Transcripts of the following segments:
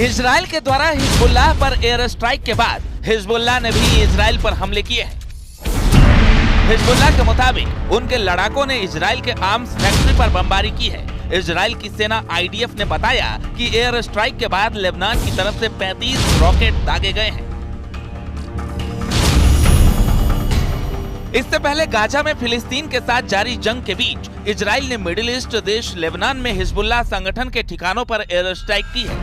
Israel के द्वारा Hezbollah पर एयर स्ट्राइक के बाद हिजबुल्लाह ने भी इजराइल पर हमले किए हैं। हिजबुल्लाह के मुताबिक उनके लड़ाकों ने इजराइल के आर्म्स फैक्ट्री पर बमबारी की है। इजराइल की सेना आईडीएफ ने बताया कि एयर स्ट्राइक के बाद लेबनान की तरफ से 35 रॉकेट दागे गए हैं। इससे पहले गाजा में फिलिस्तीन के साथ जारी जंग के बीच इजराइल ने मिडिल ईस्ट देश लेबनान में हिजबुल्लाह संगठन के ठिकानों पर एयर स्ट्राइक की है।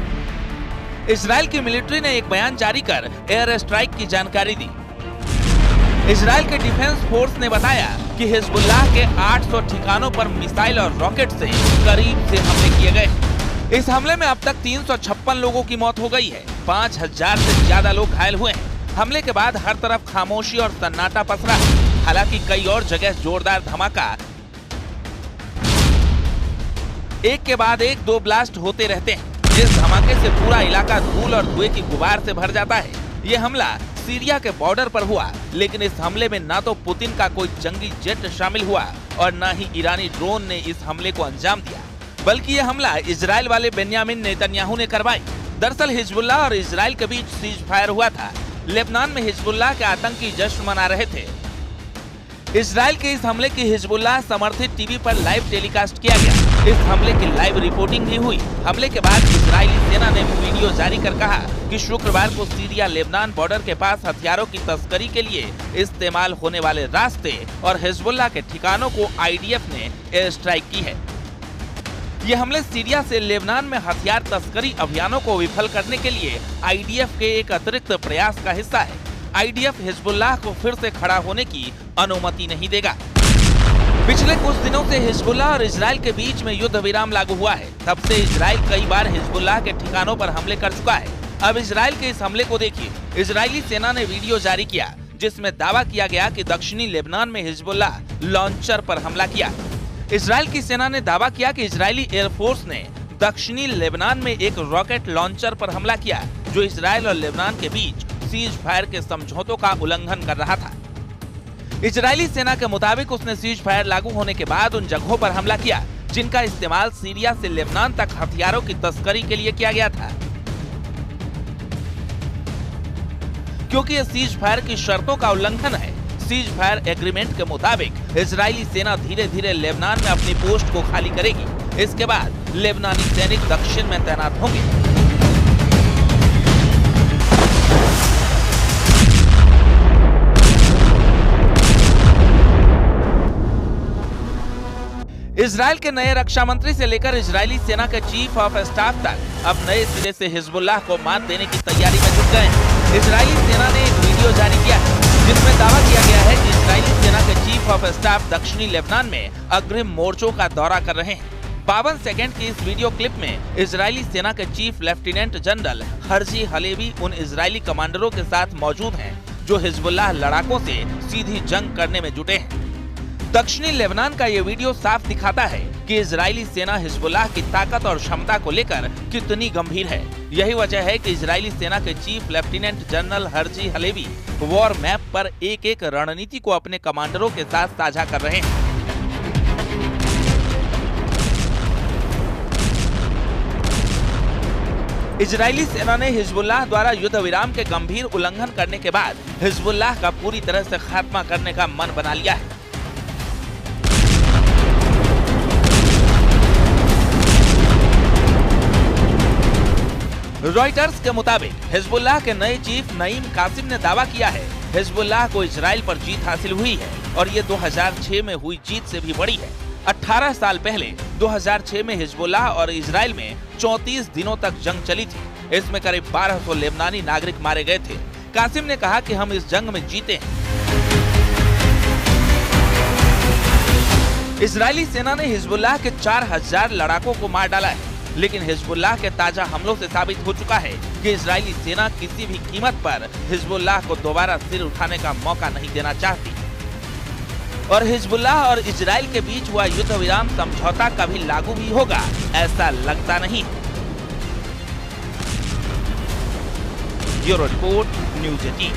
इजराइल की मिलिट्री ने एक बयान जारी कर एयर स्ट्राइक की जानकारी दी। इजराइल के डिफेंस फोर्स ने बताया कि हिजबुल्लाह के 800 ठिकानों पर मिसाइल और रॉकेट से करीब से हमले किए गए। इस हमले में अब तक 356 लोगों की मौत हो गई है। 5000 से ज्यादा लोग घायल हुए हैं। हमले के बाद हर तरफ खामोशी और सन्नाटा पसरा है। हालांकि कई और जगह जोरदार धमाका एक के बाद एक 2 ब्लास्ट होते रहते हैं। इस धमाके से पूरा इलाका धूल और धुएं की गुबार से भर जाता है। ये हमला सीरिया के बॉर्डर पर हुआ, लेकिन इस हमले में ना तो पुतिन का कोई जंगी जेट शामिल हुआ और ना ही ईरानी ड्रोन ने इस हमले को अंजाम दिया, बल्कि यह हमला इजराइल वाले बेन्यामिन नेतन्याहू ने करवाई। दरअसल हिजबुल्लाह और इजराइल के बीच सीज फायर हुआ था। लेबनान में हिजबुल्लाह के आतंकी जश्न मना रहे थे। इजराइल के इस हमले की हिजबुल्लाह समर्थित टीवी पर लाइव टेलीकास्ट किया गया। इस हमले की लाइव रिपोर्टिंग भी हुई। हमले के बाद इजरायली सेना ने वीडियो जारी कर कहा कि शुक्रवार को सीरिया लेबनान बॉर्डर के पास हथियारों की तस्करी के लिए इस्तेमाल होने वाले रास्ते और हिजबुल्लाह के ठिकानों को आईडीएफ ने एयर स्ट्राइक की है। ये हमले सीरिया से लेबनान में हथियार तस्करी अभियानों को विफल करने के लिए आईडीएफ के एक अतिरिक्त प्रयास का हिस्सा है। आईडीएफ हिजबुल्लाह को फिर से खड़ा होने की अनुमति नहीं देगा। पिछले कुछ दिनों से हिजबुल्लाह और इजराइल के बीच में युद्ध विराम लागू हुआ है। तब से इजराइल कई बार हिजबुल्लाह के ठिकानों पर हमले कर चुका है। अब इजराइल के इस हमले को देखिए। इजरायली सेना ने वीडियो जारी किया जिसमें दावा किया गया कि दक्षिणी लेबनान में हिजबुल्लाह लॉन्चर पर हमला किया। इजराइल की सेना ने दावा किया कि इजरायली एयरफोर्स ने दक्षिणी लेबनान में एक रॉकेट लॉन्चर पर हमला किया, जो इजराइल और लेबनान के बीच सीज फायर के समझौतों का उल्लंघन कर रहा था। इजरायली सेना के मुताबिक उसने सीज फायर लागू होने के बाद उन जगहों पर हमला किया जिनका इस्तेमाल सीरिया से लेबनान तक हथियारों की तस्करी के लिए किया गया था। क्योंकि यह सीज फायर की शर्तों का उल्लंघन है। सीज फायर एग्रीमेंट के मुताबिक इजरायली सेना धीरे धीरे लेबनान में अपनी पोस्ट को खाली करेगी। इसके बाद लेबनानी सैनिक दक्षिण में तैनात होंगे। इजराइल के नए रक्षा मंत्री से लेकर इजरायली सेना के चीफ ऑफ स्टाफ तक अब नए सिरे से हिजबुल्लाह को मात देने की तैयारी में जुट गए हैं। इजरायली सेना ने एक वीडियो जारी किया है जिसमें दावा किया गया है कि इजरायली सेना के चीफ ऑफ स्टाफ दक्षिणी लेबनान में अग्रिम मोर्चों का दौरा कर रहे हैं। 52 सेकंड की इस वीडियो क्लिप में इजरायली सेना के chief lieutenant general Herzi Halevi उन इजरायली कमांडरों के साथ मौजूद हैं जो हिजबुल्लाह लड़ाकों से सीधी जंग करने में जुटे हैं। दक्षिणी लेबनान का ये वीडियो साफ दिखाता है कि इजरायली सेना हिजबुल्लाह की ताकत और क्षमता को लेकर कितनी गंभीर है। यही वजह है कि इजरायली सेना के chief lieutenant general Herzi Halevi war map पर एक-एक रणनीति को अपने कमांडरों के साथ साझा कर रहे हैं। इजरायली सेना ने हिजबुल्लाह द्वारा युद्ध विराम के गंभीर उल्लंघन करने के बाद हिजबुल्लाह का पूरी तरह से खात्मा करने का मन बना लिया है। रॉयटर्स के मुताबिक हिजबुल्लाह के नए चीफ नईम कासिम ने दावा किया है हिजबुल्लाह को इजराइल पर जीत हासिल हुई है और ये 2006 में हुई जीत से भी बड़ी है। 18 साल पहले 2006 में हिजबुल्लाह और इजराइल में 34 दिनों तक जंग चली थी। इसमें करीब 1200 लेबनानी नागरिक मारे गए थे। कासिम ने कहा कि हम इस जंग में जीते हैं। इजरायली सेना ने हिजबुल्लाह के 4000 लड़ाकों को मार डाला है, लेकिन हिजबुल्लाह के ताजा हमलों से साबित हो चुका है कि इजरायली सेना किसी भी कीमत पर हिजबुल्लाह को दोबारा सिर उठाने का मौका नहीं देना चाहती और हिजबुल्लाह और इजराइल के बीच हुआ युद्ध विराम समझौता कभी लागू भी होगा ऐसा लगता नहीं। Bureau report, news 18।